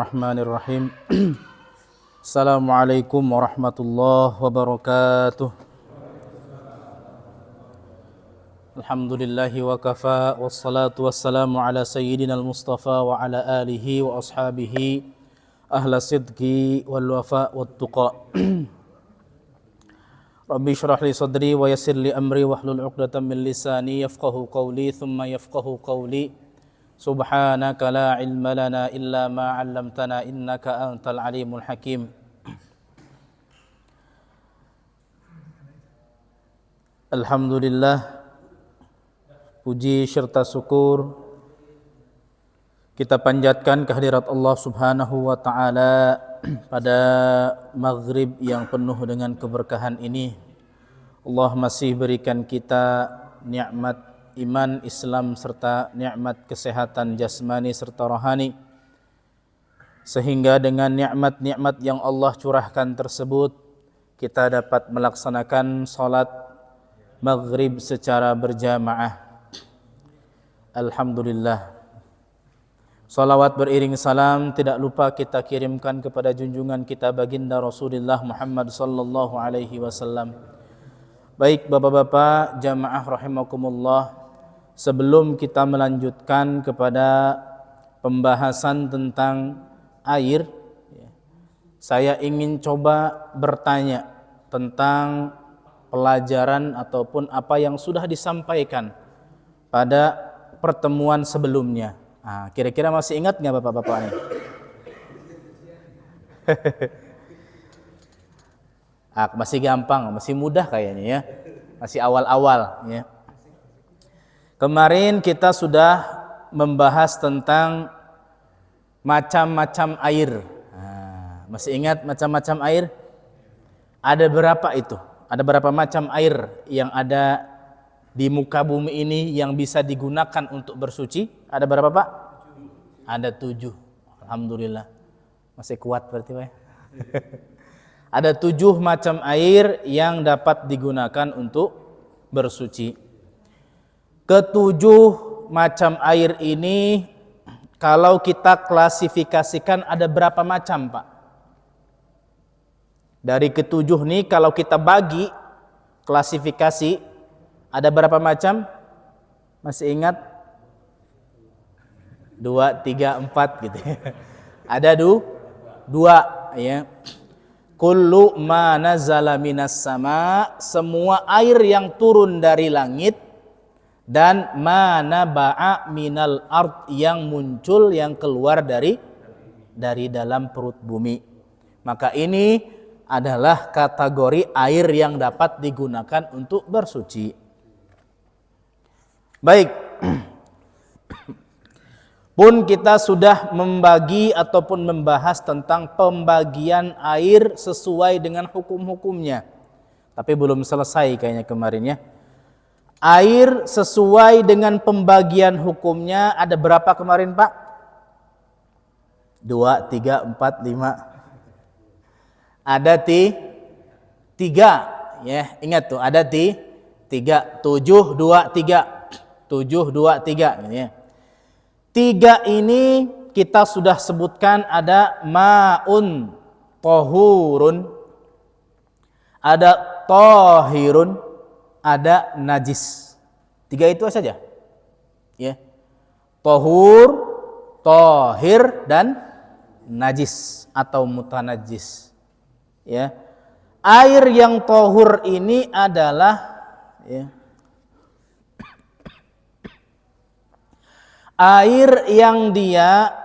Bismillahirrahmanirrahim. Assalamualaikum warahmatullahi wabarakatuh. Alhamdulillahi wa kafa, wassalatu wassalamu ala sayyidina al-mustafa wa ala alihi wa ashabihi ahla sidqi wal wafa wat tuqa. Rabbi shrah li sadri wa yassir li amri wahlul 'uqdatam min lisani yafqahu qawli thumma yafqahu qawli. Subhanaka la ilma lana illa ma 'allamtana innaka antal alimul hakim. Alhamdulillah, puji serta syukur kita panjatkan kehadirat Allah Subhanahu wa taala pada maghrib yang penuh dengan keberkahan ini. Allah masih berikan kita nikmat iman, Islam serta nikmat kesehatan jasmani serta rohani, sehingga dengan nikmat-nikmat yang Allah curahkan tersebut kita dapat melaksanakan salat maghrib secara berjamaah. Alhamdulillah. Salawat beriring salam tidak lupa kita kirimkan kepada junjungan kita baginda Rasulullah Muhammad sallallahu alaihi wasallam. Baik bapak-bapak jamaah rahimakumullah, sebelum kita melanjutkan kepada pembahasan tentang air, saya ingin coba bertanya tentang pelajaran ataupun apa yang sudah disampaikan pada pertemuan sebelumnya. Nah, kira-kira masih ingat nggak bapak-bapak ini? Masih gampang, masih mudah kayaknya ya, masih awal-awal ya. Kemarin kita sudah membahas tentang macam-macam air. Nah, masih ingat macam-macam air? Ada berapa itu? Ada berapa macam air yang ada di muka bumi ini yang bisa digunakan untuk bersuci? Ada berapa Pak? Ada 7. Alhamdulillah. Masih kuat berarti Pak. Ada 7 macam air yang dapat digunakan untuk bersuci. Ketujuh macam air ini kalau kita klasifikasikan ada berapa macam Pak? Dari ketujuh nih kalau kita bagi klasifikasi ada berapa macam? Masih ingat? 2, 3, 4 gitu. Ada 2 ya. Kullu ma nazala minas sama, semua air yang turun dari langit, dan mana ba'a minal ard, yang muncul, yang keluar dari dalam perut bumi. Maka ini adalah kategori air yang dapat digunakan untuk bersuci. Baik. Pun kita sudah membagi ataupun membahas tentang pembagian air sesuai dengan hukum-hukumnya. Tapi belum selesai kayaknya kemarin ya. Air sesuai dengan pembagian hukumnya ada berapa kemarin Pak? 2, 3, 4, 5. Ada 3 ya, ingat tuh ada 3. 7, 2, 3. 7, 2, 3 gitu ya. 3 ini kita sudah sebutkan ada ma'un tohurun, ada tohirun, ada najis. 3 itu saja ya. Tohur, tohir, dan najis atau mutanajis ya. Air yang tohur ini adalah ya, air yang dia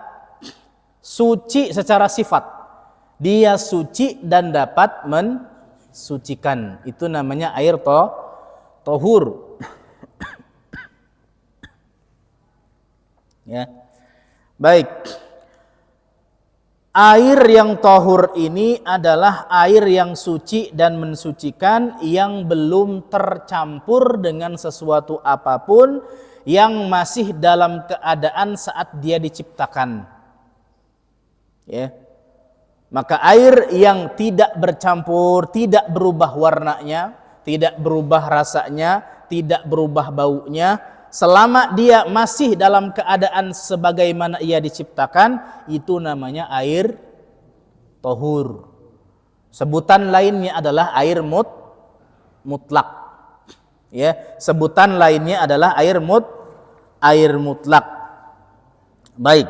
suci secara sifat. Dia suci dan dapat mensucikan. Itu namanya air tohur. Ya. Baik. Air yang tohur ini adalah air yang suci dan mensucikan, yang belum tercampur dengan sesuatu apapun, yang masih dalam keadaan saat dia diciptakan. Ya. Maka air yang tidak bercampur, tidak berubah warnanya, tidak berubah rasanya, tidak berubah baunya, selama dia masih dalam keadaan sebagaimana ia diciptakan, itu namanya air tohur. Sebutan lainnya adalah air mutlak. Ya, sebutan lainnya adalah air mutlak. Baik.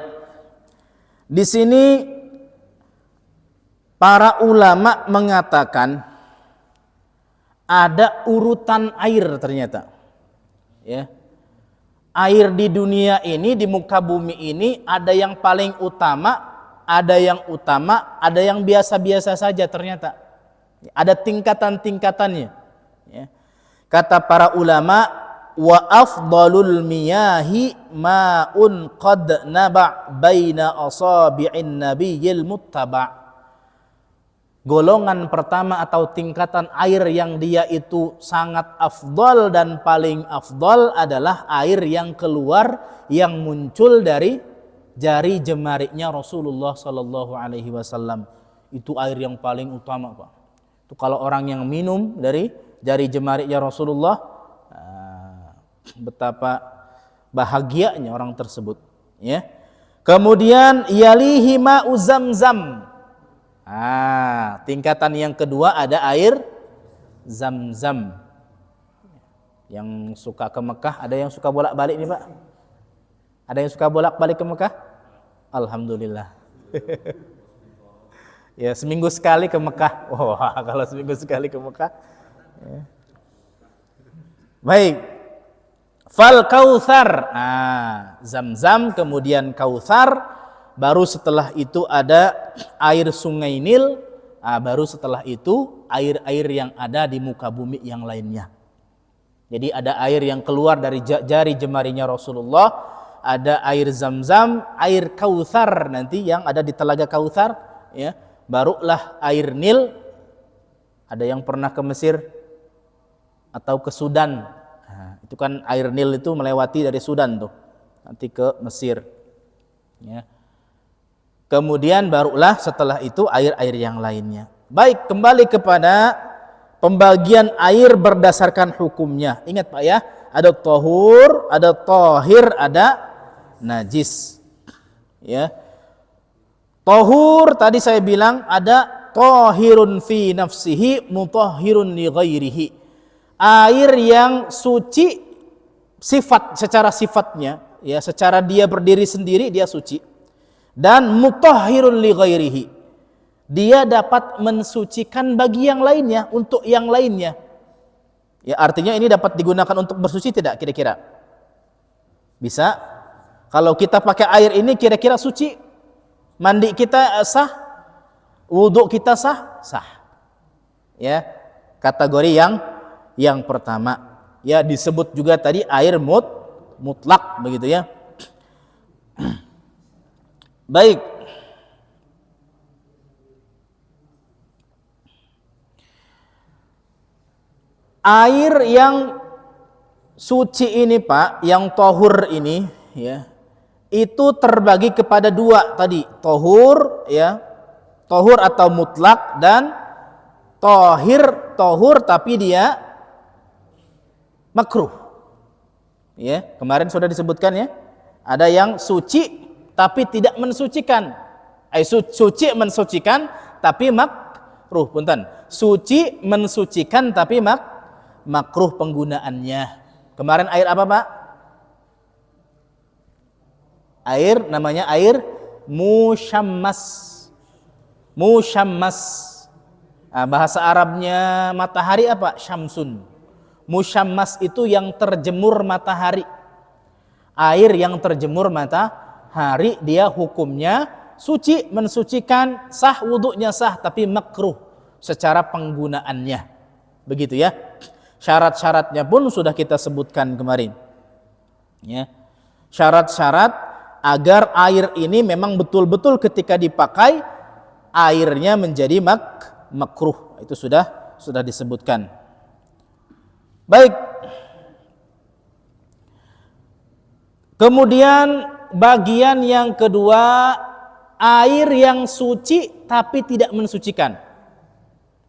Di sini para ulama mengatakan ada urutan air ternyata. Ya. Air di dunia ini, di muka bumi ini, ada yang paling utama, ada yang biasa-biasa saja ternyata. Ada tingkatan-tingkatannya. Ya. Kata para ulama, wa afdalul miyahi ma'un qad naba' baina asabi'in nabiyyil muttaba'. Golongan pertama atau tingkatan air yang dia itu sangat afdal dan paling afdal adalah air yang keluar, yang muncul dari jari jemarinya Rasulullah Sallallahu Alaihi Wasallam. Itu air yang paling utama, Pak. Itu kalau orang yang minum dari jari jemarinya Rasulullah, betapa bahagianya orang tersebut. Ya. Kemudian yalihi ma'u Zamzam. Tingkatan yang kedua ada air Zam-Zam. Yang suka ke Mekah, ada yang suka bolak-balik nih, Pak? Ada yang suka bolak-balik ke Mekah? Alhamdulillah. Ya, seminggu sekali ke Mekah. Wah, kalau seminggu sekali ke Mekah. Ya. Baik. Fal Kautsar. Zam-Zam, kemudian Kautsar. Baru setelah itu ada air sungai Nil, baru setelah itu air-air yang ada di muka bumi yang lainnya. Jadi ada air yang keluar dari jari jemarinya Rasulullah, ada air Zam-Zam, air Kautsar nanti yang ada di telaga Kautsar, ya. Barulah air Nil. Ada yang pernah ke Mesir atau ke Sudan? Itu kan air Nil itu melewati dari Sudan tuh, nanti ke Mesir. Ya. Kemudian barulah setelah itu air-air yang lainnya. Baik, kembali kepada pembagian air berdasarkan hukumnya. Ingat Pak ya, ada tahur, ada tahir, ada najis. Ya. Tahur tadi saya bilang ada tahirun fi nafsihi, mutahhirun li ghairihi. Air yang suci secara sifatnya, ya, secara dia berdiri sendiri dia suci. Dan mutahhirun li ghairihi, dia dapat mensucikan bagi yang lainnya, untuk yang lainnya. Ya, artinya ini dapat digunakan untuk bersuci tidak kira-kira? Bisa. Kalau kita pakai air ini kira-kira suci? Mandi kita sah? Wudhu kita sah? Sah. Ya, kategori yang pertama. Ya, disebut juga tadi air mutlak begitu ya. Baik. Air yang suci ini Pak, yang tohur ini ya, itu terbagi kepada dua tadi, tohur ya, tohur atau mutlak, dan tohir, tohur tapi dia makruh. Ya, kemarin sudah disebutkan ya, ada yang suci tapi tidak mensucikan. Suci mensucikan tapi makruh, punten. Suci mensucikan tapi makruh penggunaannya. Kemarin air apa, Pak? Air namanya air musyammas. Musyammas. Bahasa Arabnya matahari apa? Syamsun. Musyammas itu yang terjemur matahari. Air yang terjemur matahari dia hukumnya suci, mensucikan, sah wudunya sah, tapi makruh secara penggunaannya. Begitu ya. Syarat-syaratnya pun sudah kita sebutkan kemarin. Ya. Syarat-syarat agar air ini memang betul-betul ketika dipakai airnya menjadi makruh. Itu sudah disebutkan. Baik. Kemudian bagian yang kedua, air yang suci tapi tidak mensucikan.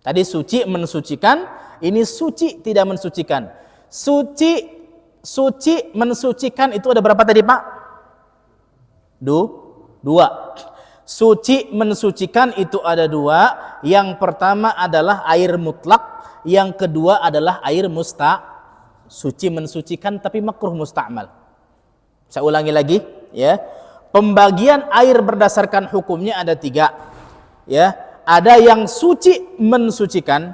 Tadi suci mensucikan, ini suci tidak mensucikan. Suci suci mensucikan itu ada berapa tadi Pak? Dua. Suci mensucikan itu ada dua. Yang pertama adalah air mutlak, yang kedua adalah air suci mensucikan tapi makruh musta'mal. Saya ulangi lagi ya. Pembagian air berdasarkan hukumnya ada 3 ya. Ada yang suci mensucikan,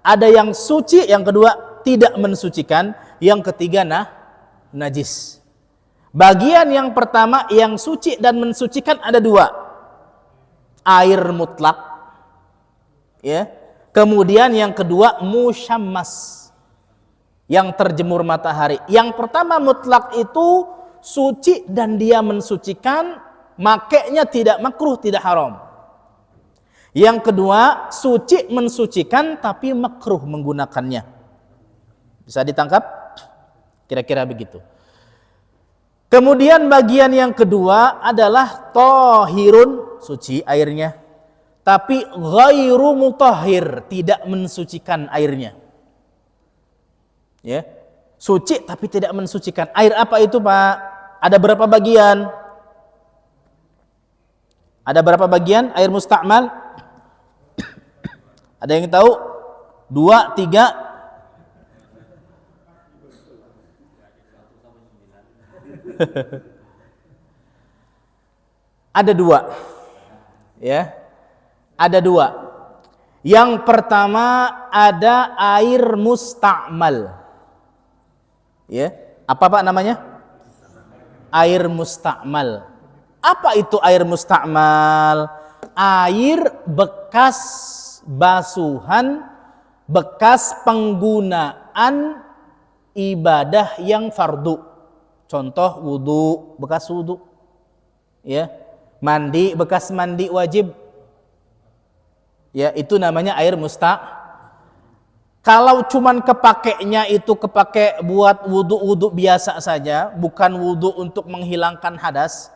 ada yang suci, yang kedua tidak mensucikan, yang ketiga najis. Bagian yang pertama yang suci dan mensucikan ada 2. Air mutlak ya. Kemudian yang kedua musyammas, yang terjemur matahari. Yang pertama mutlak itu suci dan dia mensucikan, makainya tidak makruh, tidak haram. Yang kedua suci mensucikan tapi makruh menggunakannya. Bisa ditangkap? Kira-kira begitu. Kemudian bagian yang kedua adalah tahirun, suci airnya, tapi ghairu mutahhir, tidak mensucikan airnya. Ya. Suci tapi tidak mensucikan. Air apa itu, Pak? Ada berapa bagian? Ada berapa bagian air musta'mal? Ada yang tahu? 2, 3? Ada 2 ya, ada 2. Yang pertama ada air musta'mal ya. Apa Pak namanya? Air musta'mal. Apa itu air musta'mal? Air bekas basuhan, bekas penggunaan ibadah yang fardu. Contoh wudu, bekas wudu ya. Mandi, bekas mandi wajib ya, itu namanya air Kalau cuman kepakainya itu kepake buat wudu biasa saja, bukan wudu untuk menghilangkan hadas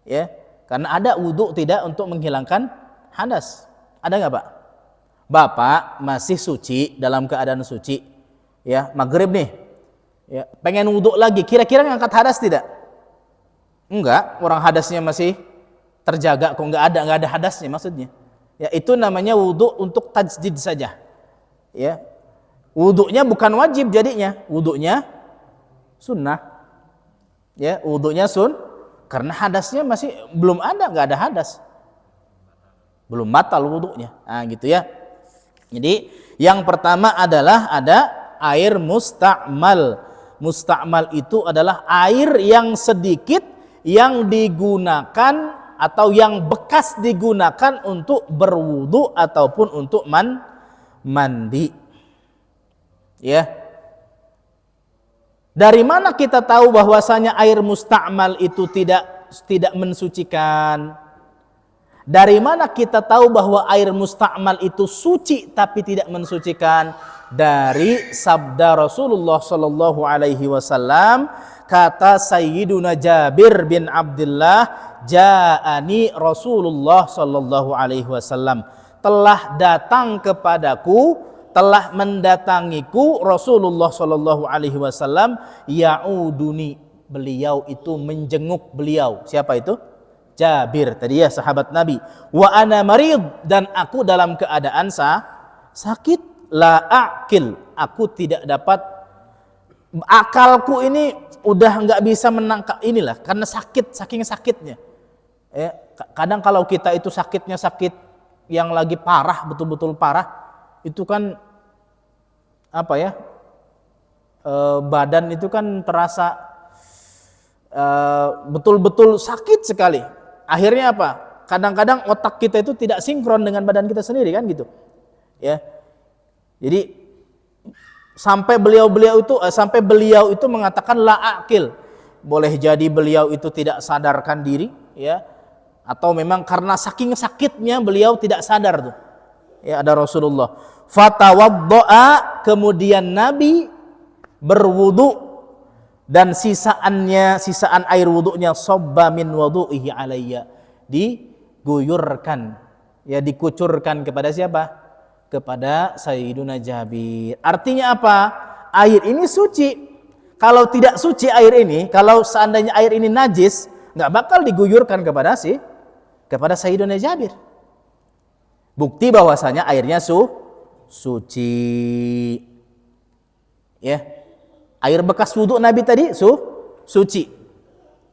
ya. Karena ada wudu tidak untuk menghilangkan hadas. Ada nggak Pak? Bapak masih suci, dalam keadaan suci ya, maghrib nih ya, pengen wudhu lagi, kira-kira ngangkat hadas tidak? Enggak, orang hadasnya masih terjaga kok, enggak ada hadasnya maksudnya. Ya, itu namanya wudhu untuk tajdid saja. Ya. Wudhunya bukan wajib jadinya, wudhunya sunnah. Ya, wudhunya karena hadasnya masih belum ada, enggak ada hadas. Belum batal wudhunya. Nah, gitu ya. Jadi, yang pertama adalah ada air musta'mal. Musta'mal itu adalah air yang sedikit yang digunakan atau yang bekas digunakan untuk berwudu ataupun untuk mandi. Ya. Dari mana kita tahu bahwasanya air musta'mal itu tidak mensucikan? Dari mana kita tahu bahwa air musta'mal itu suci tapi tidak mensucikan? Dari sabda Rasulullah sallallahu alaihi wasallam, kata Sayyiduna Jabir bin Abdullah, ja'ani Rasulullah sallallahu alaihi wasallam, telah datang kepadaku, telah mendatangiku Rasulullah sallallahu alaihi wasallam, ya'uduni, beliau itu menjenguk beliau. Siapa itu? Jabir tadi ya, sahabat Nabi. Wa ana marid, dan aku dalam keadaan sakit. La aqil, aku tidak dapat, akalku ini udah nggak bisa menangkap inilah, karena saking sakitnya. Kadang kalau kita itu sakitnya sakit yang lagi parah, betul-betul parah, itu kan apa ya? Badan itu kan terasa betul-betul sakit sekali. Akhirnya apa? Kadang-kadang otak kita itu tidak sinkron dengan badan kita sendiri kan gitu. Ya. Jadi sampai beliau itu mengatakan la aqil. Boleh jadi beliau itu tidak sadarkan diri ya, atau memang karena saking sakitnya beliau tidak sadar tuh. Ya, ada Rasulullah. Fatawaddoa, kemudian Nabi berwudu dan sisaan air wudunya sobba min wudu'ihi alayya, diguyurkan ya, dikucurkan kepada siapa? Kepada Sayyiduna Jabir. Artinya apa? Air ini suci kalau tidak suci air ini, kalau seandainya air ini najis, nggak bakal diguyurkan kepada Sayyidina Jabir. Bukti bahwasanya airnya suci. Ya. Air bekas wudhu Nabi tadi suci.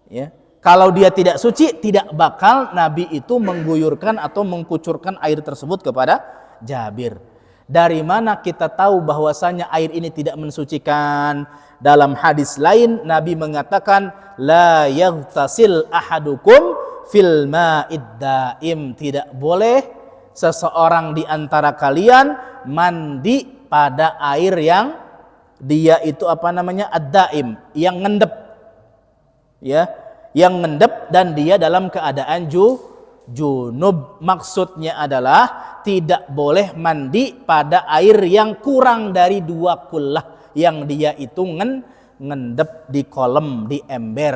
Ya. Kalau dia tidak suci, tidak bakal Nabi itu mengguyurkan atau mengkucurkan air tersebut kepada Jabir. Dari mana kita tahu bahwasanya air ini tidak mensucikan? Dalam hadis lain Nabi mengatakan la yaghtasil ahadukum fil ma'id daim, tidak boleh seseorang di antara kalian mandi pada air yang dia itu ad-daim, yang ngendep. Ya, yang ngendep dan dia dalam keadaan junub. Maksudnya adalah tidak boleh mandi pada air yang kurang dari 2 kullah, yang dia itu ngendep di kolam, di ember.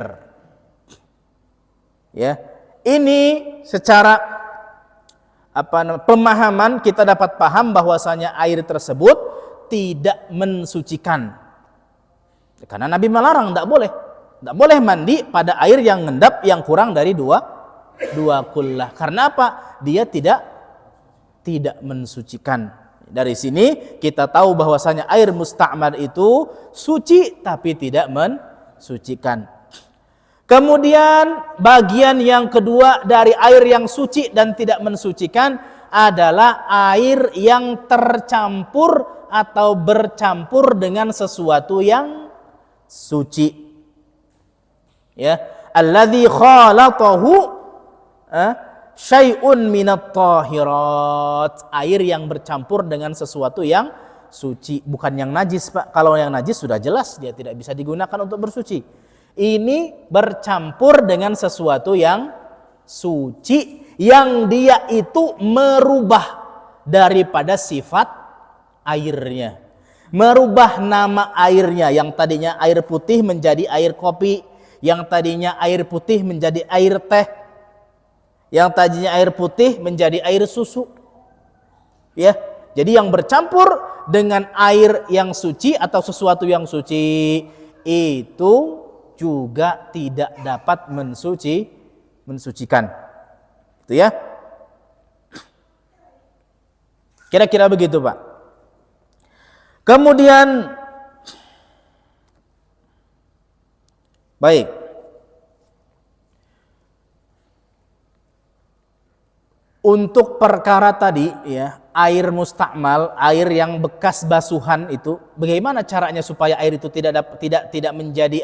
Ya, ini secara pemahaman kita dapat paham bahwasanya air tersebut tidak mensucikan. Karena Nabi melarang, tidak boleh mandi pada air yang ngendap yang kurang dari dua kullah. Karena apa? Dia tidak mensucikan. Dari sini kita tahu bahwasanya air musta'mal itu suci tapi tidak mensucikan. Kemudian bagian yang kedua dari air yang suci dan tidak mensucikan adalah air yang tercampur atau bercampur dengan sesuatu yang suci. Ya, alladzi khalatahu syai'un minat tahirat, air yang bercampur dengan sesuatu yang suci, bukan yang najis, Pak. Kalau yang najis sudah jelas dia tidak bisa digunakan untuk bersuci. Ini bercampur dengan sesuatu yang suci, yang dia itu merubah daripada sifat airnya, merubah nama airnya, yang tadinya air putih menjadi air kopi, yang tadinya air putih menjadi air teh, yang tadinya air putih menjadi air susu. Ya, jadi yang bercampur dengan air yang suci atau sesuatu yang suci itu juga tidak dapat mensucikan. Itu ya. Kira-kira begitu, Pak. Kemudian baik. Untuk perkara tadi ya, air mustakmal, air yang bekas basuhan itu, bagaimana caranya supaya air itu tidak menjadi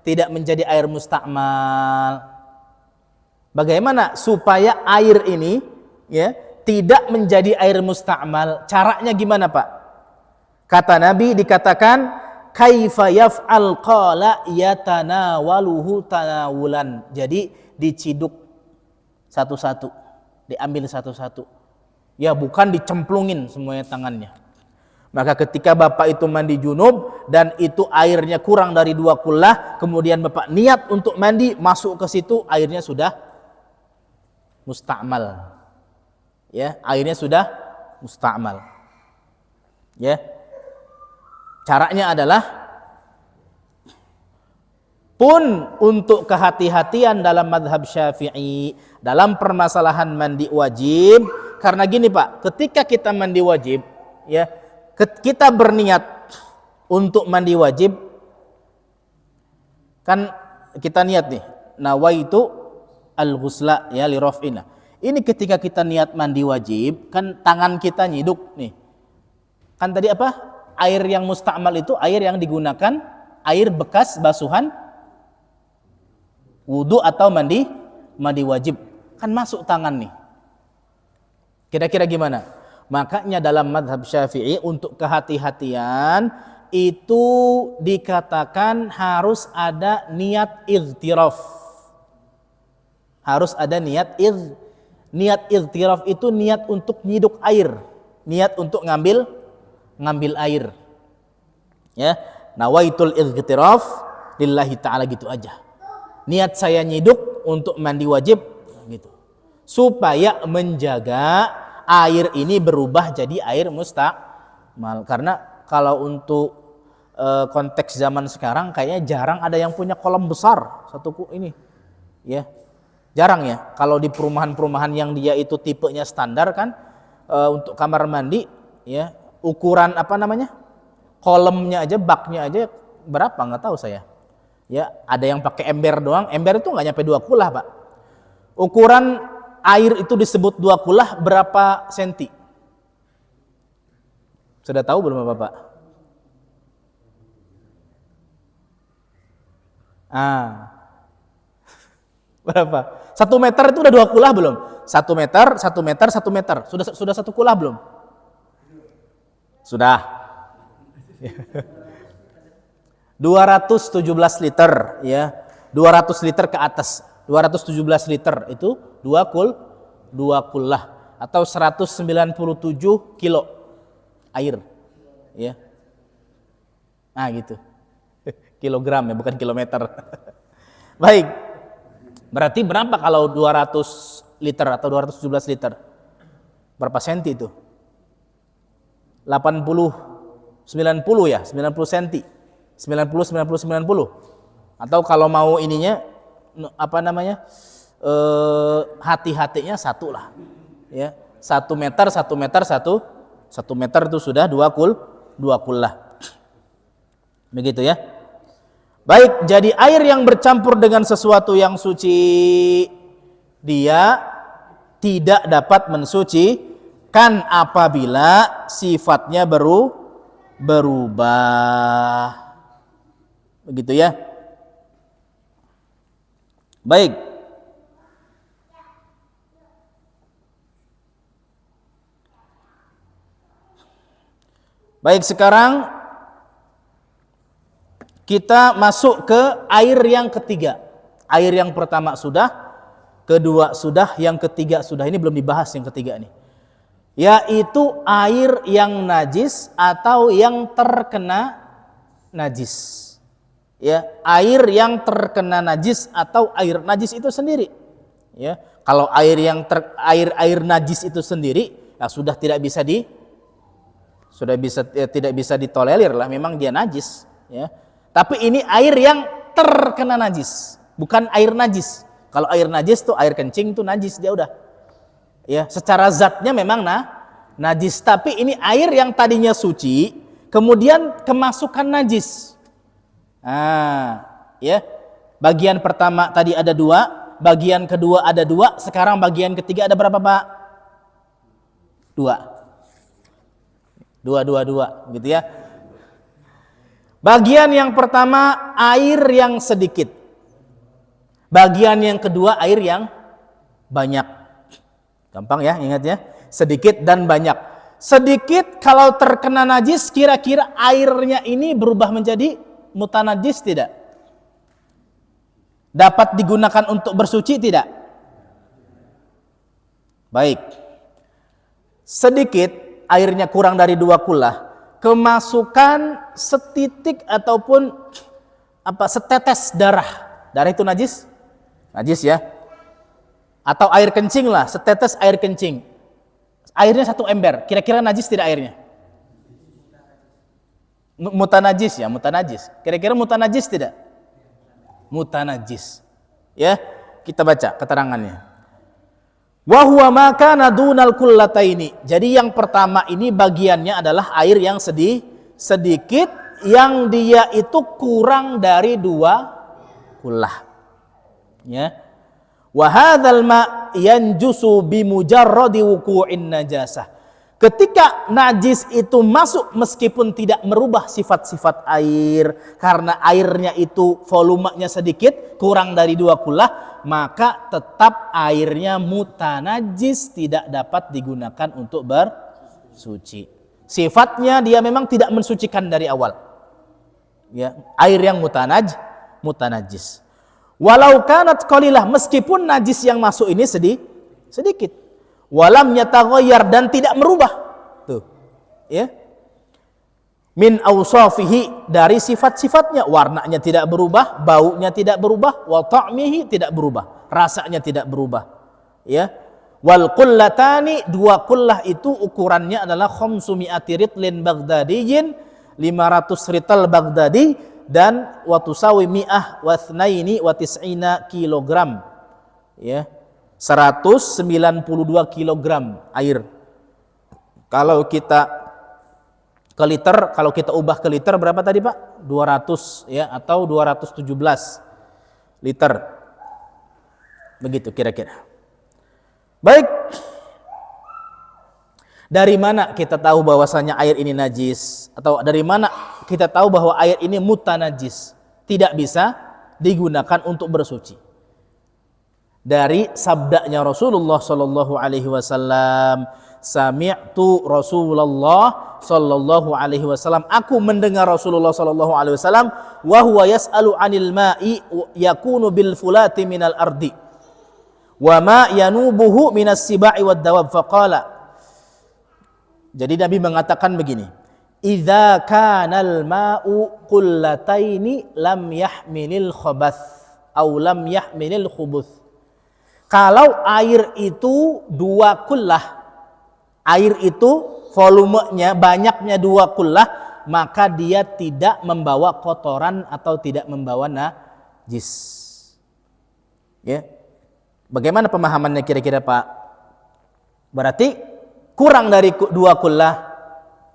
tidak menjadi air mustakmal? Bagaimana supaya air ini ya tidak menjadi air mustakmal? Caranya gimana, Pak? Kata Nabi dikatakan kaifa yaf'al qala yatanawaluhu tanawulan. Jadi diciduk satu-satu, diambil satu-satu. Ya, bukan dicemplungin semuanya tangannya. Maka ketika Bapak itu mandi junub dan itu airnya kurang dari 2 kullah, kemudian Bapak niat untuk mandi, masuk ke situ, airnya sudah mustakmal. Ya, airnya sudah mustakmal. Ya. Caranya adalah pun untuk kehati-hatian dalam madhab Syafi'i dalam permasalahan mandi wajib, karena gini, Pak, ketika kita mandi wajib ya, kita berniat untuk mandi wajib, kan kita niat nih, nawaitu al-ghusla ya li raf'ina. Ini ketika kita niat mandi wajib, kan tangan kita nyiduk nih. Kan tadi apa? Air yang mustakmal itu air yang digunakan air bekas basuhan wudu atau mandi wajib, kan masuk tangan nih. Kira-kira gimana? Makanya dalam madhab Syafi'i untuk kehati-hatian itu dikatakan harus ada niat ightiraf. Harus ada niat ightiraf itu niat untuk nyiduk air, niat untuk ngambil air. Ya, nawaitul ightiraf lillahi ta'ala, gitu aja. Niat saya nyiduk untuk mandi wajib gitu. Supaya menjaga air ini berubah jadi air mustakmal. Karena kalau untuk konteks zaman sekarang kayaknya jarang ada yang punya kolam besar ini, ya jarang ya. Kalau di perumahan-perumahan yang dia itu tipenya standar kan, untuk kamar mandi, ya ukuran kolamnya aja, baknya aja berapa nggak tahu saya. Ya ada yang pakai ember doang, ember itu nggak nyampe 2 kulah Pak. Ukuran air itu disebut 2 kulah berapa senti? Sudah tahu belum Bapak? Berapa? 1 meter itu udah 2 kulah belum? 1 meter, 1 meter, 1 meter. Sudah 1 kulah belum? Sudah. 217 liter ya. 200 liter ke atas. 217 liter itu 2 kulah atau 197 kilo air. Ya. Nah, gitu. Kilogram ya, bukan kilometer. Baik. Berarti berapa kalau 200 liter atau 217 liter? Berapa senti itu? 80 90 ya, 90 senti. 90 Atau kalau mau ininya hati-hatinya 1 lah. Ya. 1 meter itu sudah 2 kulah. Begitu ya. Baik, jadi air yang bercampur dengan sesuatu yang suci dia tidak dapat mensucikan apabila sifatnya berubah. Begitu ya. Baik. Baik, sekarang kita masuk ke air yang ketiga. Air yang pertama sudah, kedua sudah, yang ketiga sudah. Ini belum dibahas yang ketiga nih. Yaitu air yang najis atau yang terkena najis. Ya, air yang terkena najis atau air najis itu sendiri. Ya, kalau air najis itu sendiri, ya sudah tidak bisa ditolerir lah. Memang dia najis. Ya. Tapi ini air yang terkena najis, bukan air najis. Kalau air najis tuh air kencing tuh najis dia udah. Ya, secara zatnya memang najis, tapi ini air yang tadinya suci kemudian kemasukan najis. Ya. Bagian pertama tadi ada 2, bagian kedua ada 2, sekarang bagian ketiga ada berapa, Pak? 2 gitu ya. Bagian yang pertama air yang sedikit. Bagian yang kedua air yang banyak. Gampang ya ingatnya, sedikit dan banyak. Sedikit kalau terkena najis, kira-kira airnya ini berubah menjadi mutanajis tidak? Dapat digunakan untuk bersuci tidak? Baik. Sedikit, airnya kurang dari 2 kulah. Kemasukan setitik ataupun setetes darah. Darah itu najis? Najis ya. Atau air kencing lah, setetes air kencing. Airnya 1 ember. Kira-kira najis tidak airnya? Mutanajis ya, mutanajis. Kira-kira mutanajis tidak? Mutanajis. Ya, kita baca keterangannya. Wa huwa ma kana dunal kullataini. Jadi yang pertama ini bagiannya adalah air yang sedikit yang dia itu kurang dari 2 kulah. Ya. Wa hadzal ma yanjusu bi mujarradi wuqu'in najasah. Ketika najis itu masuk meskipun tidak merubah sifat-sifat air, karena airnya itu volumenya sedikit, kurang dari 2 kulah, maka tetap airnya mutanajis, tidak dapat digunakan untuk bersuci. Sifatnya dia memang tidak mensucikan dari awal. Ya, air yang mutanajis. Walau kanat qalilah, meskipun najis yang masuk ini sedikit. Walam yataghayyar, dan tidak merubah. Tuh. Ya. Min awsafihi, dari sifat-sifatnya, warnanya tidak berubah, baunya tidak berubah, wa ta'mihi tidak berubah, rasanya tidak berubah. Ya. Wal qullatani, 2 qullah itu ukurannya adalah 500 ritlin baghdadiyyin, 500 rital Baghdadi, dan wa tusawi mi'ah wa thnaini wa tis'ina kilogram, ya, 192 kilogram air. Kalau kita ke liter, kalau kita ubah ke liter berapa tadi Pak? 200, ya, atau 217 liter. Begitu kira-kira. Baik. Dari mana kita tahu bahwasanya air ini najis? Atau dari mana kita tahu bahwa air ini mutanajis? Tidak bisa digunakan untuk bersuci. Dari sabdanya Rasulullah sallallahu alaihi wasallam, sami'tu Rasulullah sallallahu alaihi wasallam, aku mendengar Rasulullah sallallahu alaihi wasallam, wa huwa yas'alu 'anil ma'i yakunu bil fulati minal ardi wa ma yanubuhu minas sibai wad dawab, faqala. Jadi Nabi mengatakan begini, idza kanal ma'u qullataini lam yahmilil khabath au lam yahmilil khubuth. Kalau air itu 2 kullah, air itu volumenya, banyaknya 2 kullah, maka dia tidak membawa kotoran atau tidak membawa najis. Ya. Bagaimana pemahamannya kira-kira Pak? Berarti kurang dari 2 kullah.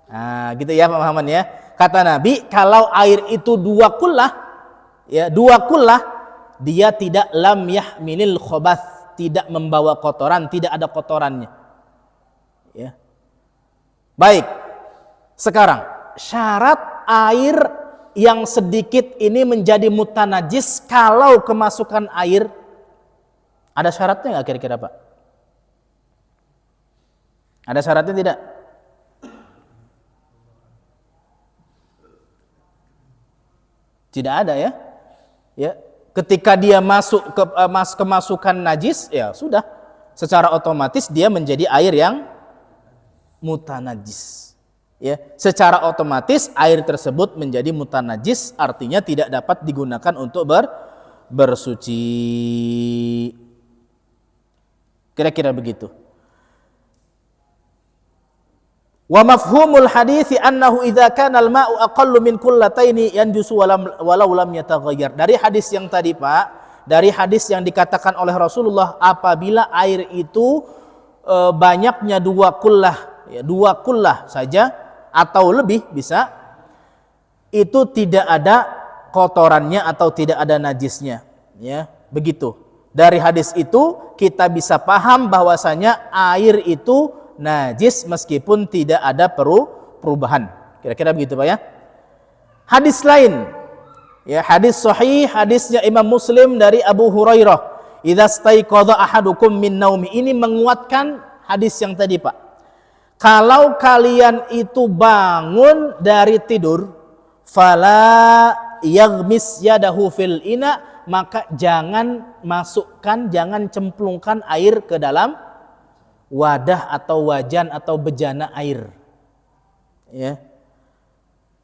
Nah, gitu ya pemahamannya. Kata Nabi, kalau air itu 2 kullah, ya, 2 kullah, dia tidak lam yahmilil khobath, tidak membawa kotoran, tidak ada kotorannya. Ya. Baik. Sekarang, syarat air yang sedikit ini menjadi mutanajis kalau kemasukan air, ada syaratnya nggak kira-kira Pak? Ada syaratnya tidak? Tidak ada ya. Ya, ketika dia masuk ke kemasukan najis, ya sudah, secara otomatis dia menjadi air yang mutanajis. Ya, secara otomatis air tersebut menjadi mutanajis, artinya tidak dapat digunakan untuk bersuci. Kira-kira begitu. Wa mafhumul hadithi annahu idza kana al-ma'u aqallu min qullataini yanjusu walau lam yataghayyar. Dari hadis yang tadi Pak, dari hadis yang dikatakan oleh Rasulullah, apabila air itu banyaknya 2 kullah, ya, 2 kullah saja atau lebih bisa, itu tidak ada kotorannya atau tidak ada najisnya, ya, begitu. Dari hadis itu kita bisa paham bahwasanya air itu najis meskipun tidak ada perubahan. Kira-kira begitu Pak ya. Hadis lain, ya, hadis sahih, hadisnya Imam Muslim dari Abu Hurairah, idza staiqadha ahadukum min naumi, ini menguatkan hadis yang tadi Pak. Kalau kalian itu bangun dari tidur, fala yaghmis yadahu fil ina, maka jangan masukkan, jangan cemplungkan air ke dalam wadah atau wajan atau bejana air, ya,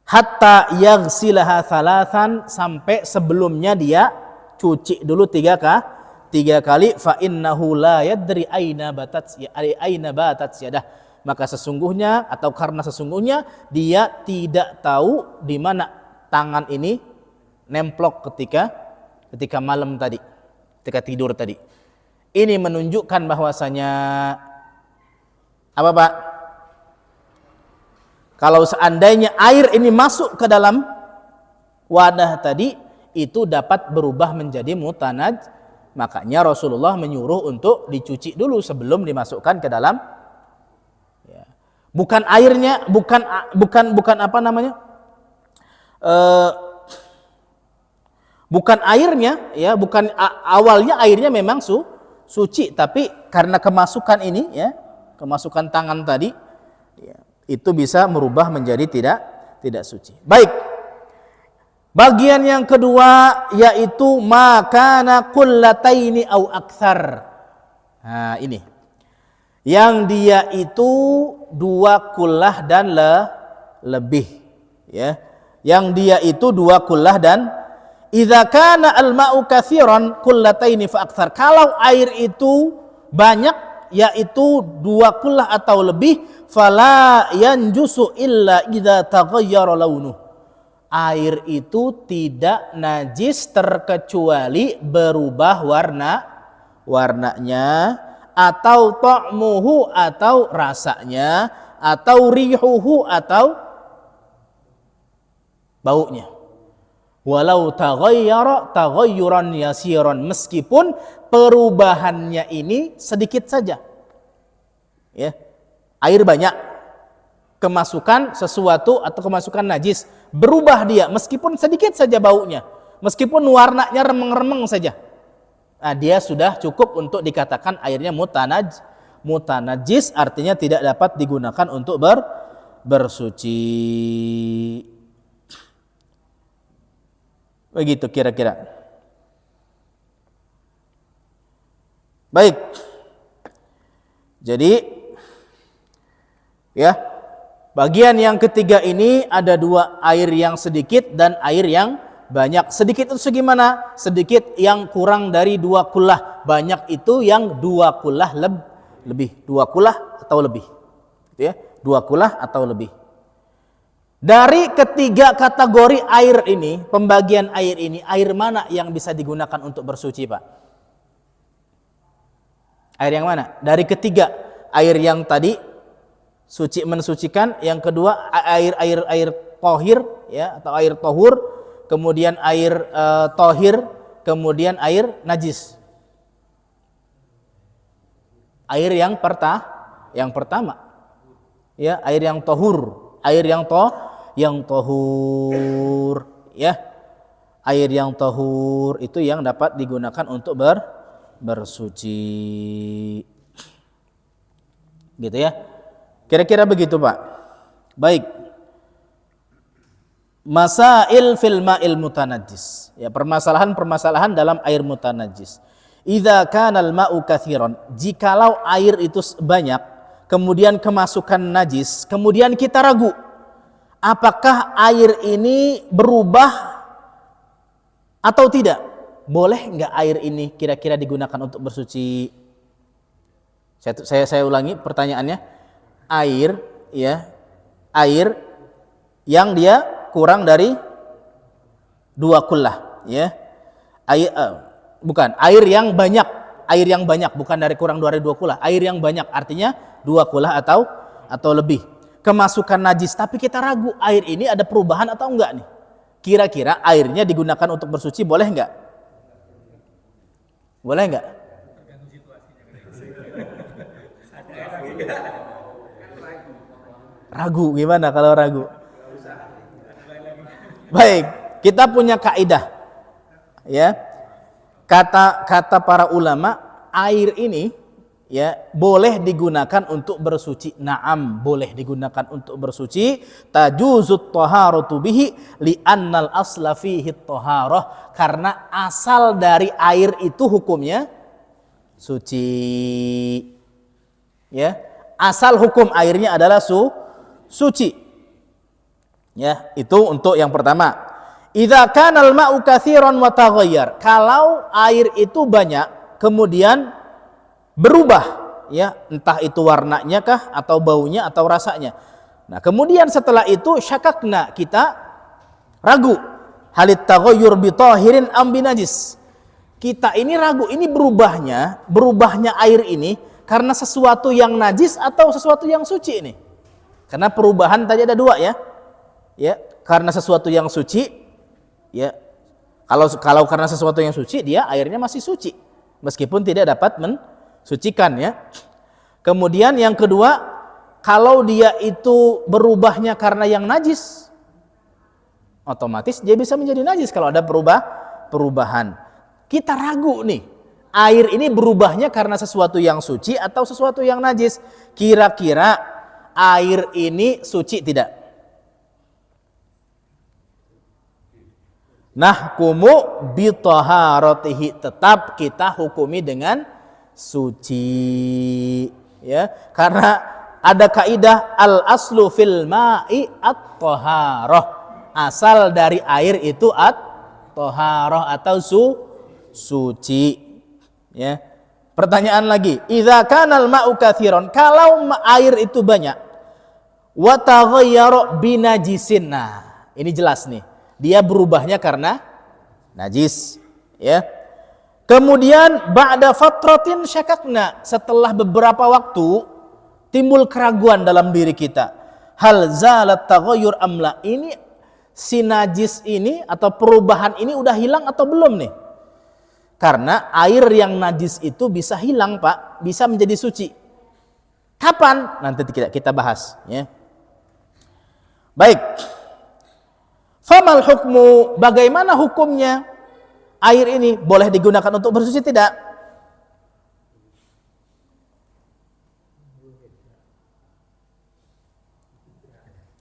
hatta yaghsilaha thalathan, sampai sebelumnya dia cuci dulu 3 kali, fa innahu la yadri aina batat yadah, maka sesungguhnya atau karena sesungguhnya dia tidak tahu di mana tangan ini nemplok ketika malam tadi, ketika tidur tadi. Ini menunjukkan bahwasanya apa Pak? Kalau seandainya air ini masuk ke dalam wadah tadi, itu dapat berubah menjadi mutanaj. Makanya Rasulullah menyuruh untuk dicuci dulu sebelum dimasukkan ke dalam. Ya. Bukan airnya, bukan apa namanya? Bukan airnya, ya, bukan awalnya airnya memang suci, tapi karena kemasukan ini, ya, kemasukan tangan tadi, ya, itu bisa merubah menjadi tidak suci. Baik. Bagian yang kedua yaitu makana qullataini au aktsar. Nah, ini. Yang dia itu 2 kullah dan lebih, ya. Yang dia itu 2 kullah dan idza kana al-ma'u katsiran qullataini fa aktsar. Kalau air itu banyak, yaitu 2 kullah atau lebih, fala yanjusu illa idza taghayyara launuh. Air itu tidak najis terkecuali berubah warnanya, atau ta'muhu atau rasanya, atau rihuhu atau baunya. Walau taghayyara taghayyuran yasiran, meskipun perubahannya ini sedikit saja. Ya. Air banyak, kemasukan sesuatu atau kemasukan najis, berubah dia meskipun sedikit saja baunya, meskipun warnanya remeng-remeng saja. Nah, dia sudah cukup untuk dikatakan airnya mutanajis, artinya tidak dapat digunakan untuk bersuci. Begitu kira-kira. Baik. Jadi ya, bagian yang ketiga ini ada 2, air yang sedikit dan air yang banyak. Sedikit itu segimana? Sedikit yang kurang dari 2 kullah. Banyak itu yang 2 kullah lebih. 2 kullah atau lebih. Ya, 2 kullah atau lebih. Dari ketiga kategori air ini, pembagian air ini, air mana yang bisa digunakan untuk bersuci, Pak? Air yang mana? Dari ketiga, air yang tadi suci mensucikan, yang kedua air tohir ya, atau air tohur, kemudian air tohir, kemudian air najis. Air yang pertama ya, air yang tohur, air yang tohur ya, air yang tohur itu yang dapat digunakan untuk bersuci, gitu ya. Kira-kira begitu, Pak. Baik. Masail fil ma'il mutanajjis. Ya, permasalahan dalam air mutanajjis. Idza kana al-ma'u katsiran, jikalau air itu banyak, kemudian kemasukan najis, kemudian kita ragu apakah air ini berubah atau tidak? Boleh enggak air ini kira-kira digunakan untuk bersuci? Saya ulangi pertanyaannya. Air ya, air yang dia kurang dari 2 kullah ya. Air yang banyak, bukan dari kurang dari 2 kullah. Air yang banyak artinya 2 kullah atau lebih. Kemasukan najis, tapi kita ragu air ini ada perubahan atau enggak nih. Kira-kira airnya digunakan untuk bersuci boleh enggak? Boleh enggak? Ragu, gimana kalau ragu? Baik, kita punya kaidah ya. Kata para ulama, air ini ya boleh digunakan untuk bersuci. Naam, boleh digunakan untuk bersuci. Tajuzut taharatu bihi li'annal asla fihi taharah, karena asal dari air itu hukumnya suci. Ya, asal hukum airnya adalah suci. Ya, itu untuk yang pertama. Idza kana al-ma'u katsiran wa taghayyar. Kalau air itu banyak kemudian berubah ya, entah itu warnanya kah atau baunya atau rasanya. Nah, kemudian setelah itu syakakna, kita ragu, halit taghayyur bi tahirin am bi najis. Kita ini ragu, ini berubahnya air ini karena sesuatu yang najis atau sesuatu yang suci ini. Karena perubahan tadi ada 2 ya. Ya, karena sesuatu yang suci ya. Kalau karena sesuatu yang suci, dia airnya masih suci meskipun tidak dapat mensucikan ya. Kemudian yang kedua, kalau dia itu berubahnya karena yang najis, otomatis dia bisa menjadi najis kalau ada perubahan. Kita ragu nih, air ini berubahnya karena sesuatu yang suci atau sesuatu yang najis. Kira-kira air ini suci tidak? Nahkumu bitaharatihi, tetap kita hukumi dengan suci ya, karena ada kaidah al aslu fil ma'i at-taharah, asal dari air itu at-taharah atau suci ya. Pertanyaan lagi, idza kana al-ma'u katsiran, kalau air itu banyak, wa taghayyara binajisin. Nah, ini jelas nih. Dia berubahnya karena najis, ya. Kemudian ba'da fatratin syakakna, setelah beberapa waktu timbul keraguan dalam diri kita. Hal zalat taghayyur amla, ini si najis ini atau perubahan ini udah hilang atau belum nih? Karena air yang najis itu bisa hilang, Pak, bisa menjadi suci. Kapan? Nanti kita bahas, ya. Baik. Famal hukmu, bagaimana hukumnya? Air ini boleh digunakan untuk bersuci tidak?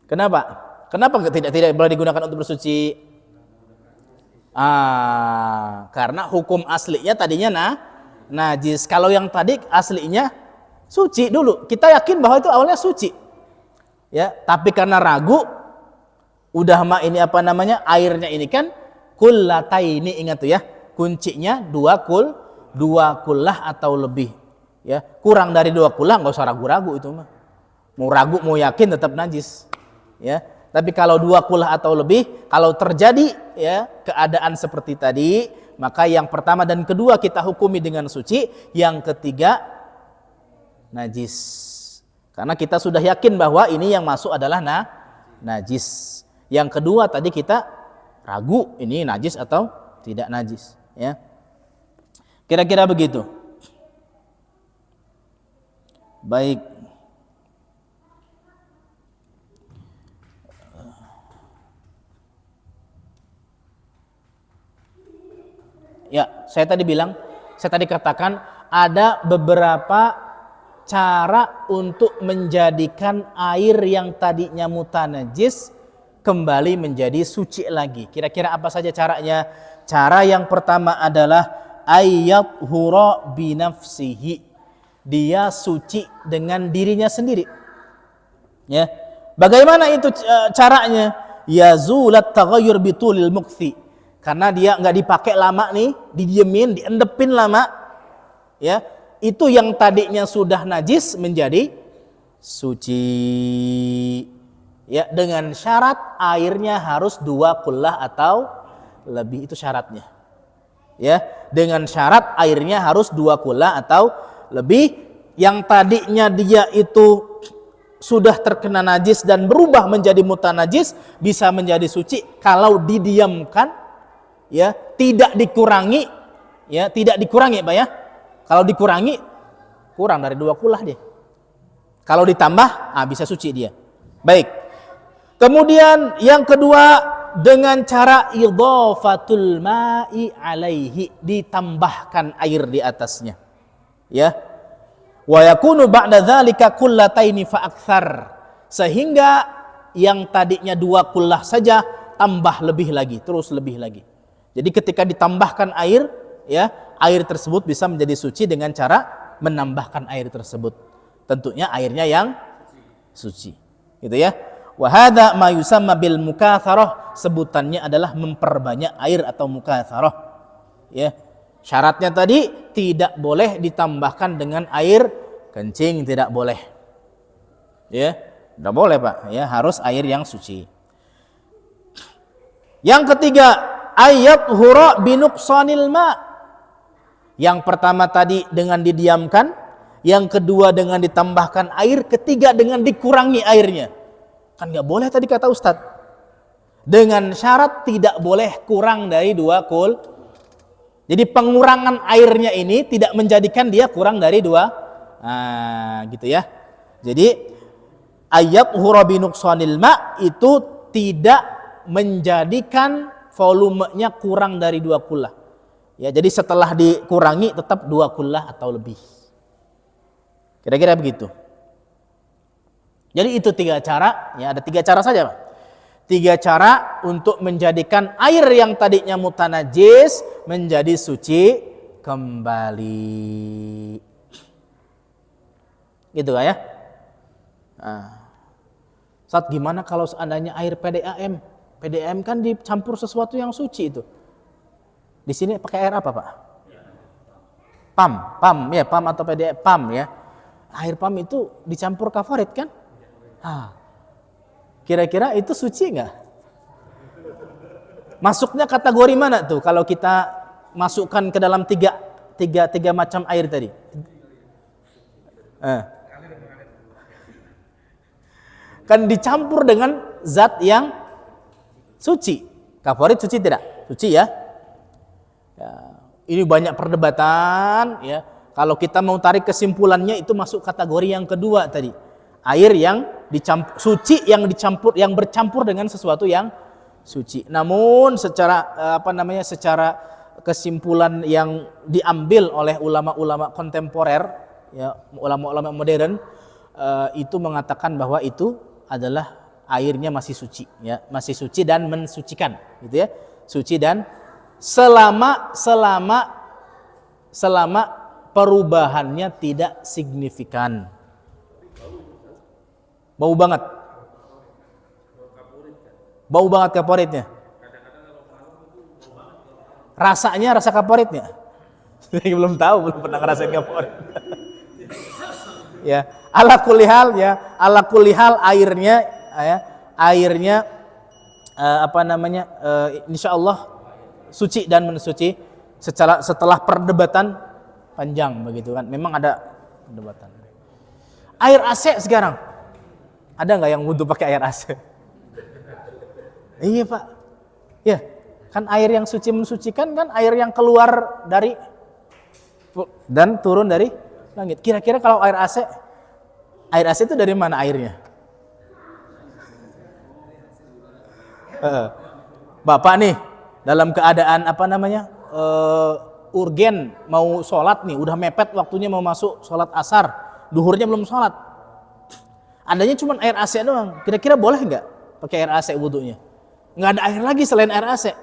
Kenapa? Kenapa tidak boleh digunakan untuk bersuci? Karena hukum aslinya tadinya najis. Kalau yang tadi aslinya suci dulu. Kita yakin bahwa itu awalnya suci. Ya, tapi karena ragu, udah ini airnya ini kan kullataini, ingat tuh ya. Kuncinya dua kullah atau lebih. Ya, kurang dari 2 kullah enggak usah ragu-ragu itu mah. Mau ragu mau yakin tetap najis. Ya. Tapi kalau 2 kullah atau lebih, kalau terjadi ya keadaan seperti tadi, maka yang pertama dan kedua kita hukumi dengan suci, yang ketiga najis. Karena kita sudah yakin bahwa ini yang masuk adalah najis. Yang kedua tadi kita ragu ini najis atau tidak najis, ya. Kira-kira begitu. Baik. Ya, saya tadi katakan ada beberapa cara untuk menjadikan air yang tadinya mutanajis kembali menjadi suci lagi. Kira-kira apa saja caranya? Cara yang pertama adalah ayyat hura binafsihi. Dia suci dengan dirinya sendiri. Ya. Bagaimana itu caranya? Yazulat taghayyur bitulil mukthi. Karena dia nggak dipakai lama nih, didiemin, diendepin lama, ya, itu yang tadinya sudah najis menjadi suci, ya, dengan syarat airnya harus 2 kullah atau lebih, itu syaratnya, ya, dengan syarat airnya harus 2 kullah atau lebih. Yang tadinya dia itu sudah terkena najis dan berubah menjadi mutanajis bisa menjadi suci kalau didiamkan. Ya, tidak dikurangi, ya, tidak dikurangi, Pak ya. Kalau dikurangi kurang dari 2 kullah dia. Kalau ditambah, bisa suci dia. Baik. Kemudian yang kedua dengan cara idhafatul ma'i alaihi, ditambahkan air di atasnya. Ya. Wa yakunu ba'da dzalika kullataini fa aktsar. Sehingga yang tadinya 2 kullah saja tambah lebih lagi, terus lebih lagi. Jadi ketika ditambahkan air, ya, air tersebut bisa menjadi suci dengan cara menambahkan air tersebut. Tentunya airnya yang suci. Gitu ya. Wa hadza ma yusamma bil mukatsarah, sebutannya adalah memperbanyak air atau mukatsarah. Ya. Syaratnya tadi tidak boleh ditambahkan dengan air kencing, tidak boleh. Ya, tidak boleh, Pak. Ya, harus air yang suci. Yang ketiga, ayat hura binuqsanil ma. Yang pertama tadi dengan didiamkan, yang kedua dengan ditambahkan air, ketiga dengan dikurangi airnya. Kan nggak boleh tadi kata Ustadz. Dengan syarat tidak boleh kurang dari 2 kul. Jadi pengurangan airnya ini tidak menjadikan dia kurang dari 2. Gitu ya. Jadi ayat hura binuqsanil ma itu tidak menjadikan volumenya kurang dari 2 kullah. Ya, jadi setelah dikurangi tetap 2 kullah atau lebih. Kira-kira begitu. Jadi itu 3 cara, ya, ada 3 cara saja, Pak. 3 cara untuk menjadikan air yang tadinya mutanajis menjadi suci kembali. Gitu ya. Saat gimana kalau seandainya air PDAM? PDAM kan dicampur sesuatu yang suci itu. Di sini pakai air apa, Pak? PAM atau PDE PAM ya. Air PAM itu dicampur kafarit kan? Kira-kira itu suci nggak? Masuknya kategori mana tuh kalau kita masukkan ke dalam tiga macam air tadi? Kan dicampur dengan zat yang suci. Kafarit suci tidak? Suci ya. Ini banyak perdebatan ya. Kalau kita mau tarik kesimpulannya itu masuk kategori yang kedua tadi. Air yang suci yang bercampur dengan sesuatu yang suci. Namun secara secara kesimpulan yang diambil oleh ulama-ulama kontemporer ya, ulama-ulama modern itu mengatakan bahwa itu adalah airnya masih suci ya, masih suci dan mensucikan gitu ya. Suci dan selama perubahannya tidak signifikan. Bau banget kaporitnya. Rasanya rasa kaporitnya. Saya belum pernah ngerasain kaporit. Ya, ala kulli hal airnya insyaallah suci dan mensuci setelah perdebatan panjang begitu kan. Memang ada perdebatan. Air AC sekarang. Ada nggak yang wudu pakai air AC? Iya Pak. Ya, kan air yang suci mensucikan kan air yang keluar dari dan turun dari langit. Kira-kira kalau air AC itu dari mana airnya? Bapak nih dalam keadaan urgen mau sholat nih, udah mepet waktunya mau masuk sholat asar, duhurnya belum sholat. Adanya cuma air AC doang. Kira-kira boleh nggak pakai air AC wudunya? Nggak ada air lagi selain air AC.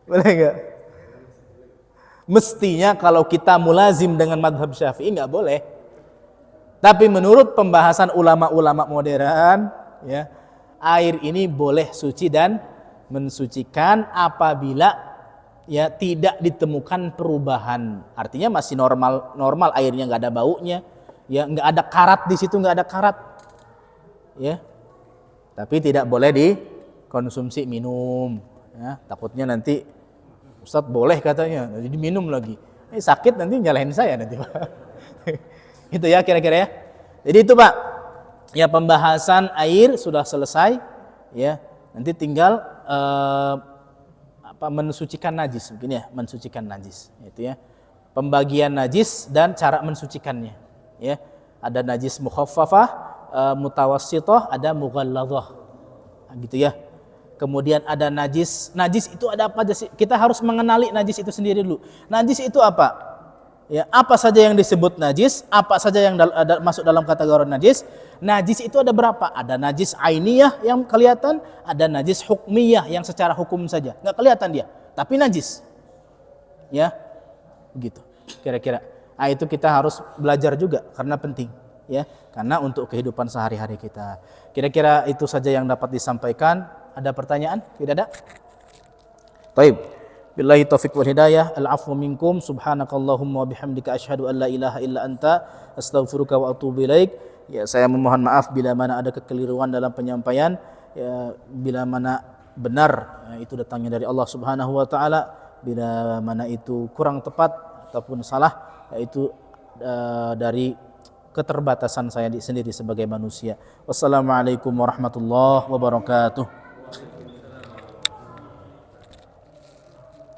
Boleh nggak? Mestinya kalau kita mulazim dengan madhab Syafi'i nggak boleh. Tapi menurut pembahasan ulama-ulama modern, ya, air ini boleh suci dan mensucikan apabila ya tidak ditemukan perubahan. Artinya masih normal airnya, nggak ada baunya, ya nggak ada karat di situ, nggak ada karat, ya. Tapi tidak boleh dikonsumsi minum, ya. Takutnya nanti Ustadz boleh katanya, jadi minum lagi. Sakit nanti nyalahin saya nanti Pak. Itu ya kira-kira ya. Jadi itu Pak, ya pembahasan air sudah selesai, ya. Nanti tinggal mensucikan najis mungkin ya, mensucikan najis itu ya, pembagian najis dan cara mensucikannya ya. Ada najis mukhaffafah, mutawassithah, ada mughalladzah gitu ya. Kemudian ada najis itu ada apa aja sih? Kita harus mengenali najis itu sendiri dulu. Najis itu apa? Ya, apa saja yang disebut najis, apa saja yang masuk dalam kategori najis. Najis itu ada berapa? Ada najis ainiyah yang kelihatan, ada najis hukmiyah yang secara hukum saja, nggak kelihatan dia, tapi najis. Ya, begitu. Kira-kira. Nah, itu kita harus belajar juga karena penting, ya, karena untuk kehidupan sehari-hari kita. Kira-kira itu saja yang dapat disampaikan. Ada pertanyaan? Tidak ada? Baik. Billahi taufiq wal hidayah. Al-'afwu minkum. Subhanakallahumma wa bihamdika asyhadu an la ilaha illa anta astaghfiruka wa atubu ilaik. Ya, saya memohon maaf bila mana ada kekeliruan dalam penyampaian, ya, bila mana benar ya, itu datangnya dari Allah Subhanahu wa taala, bila mana itu kurang tepat ataupun salah yaitu dari keterbatasan saya sendiri sebagai manusia. Wassalamualaikum warahmatullahi wabarakatuh.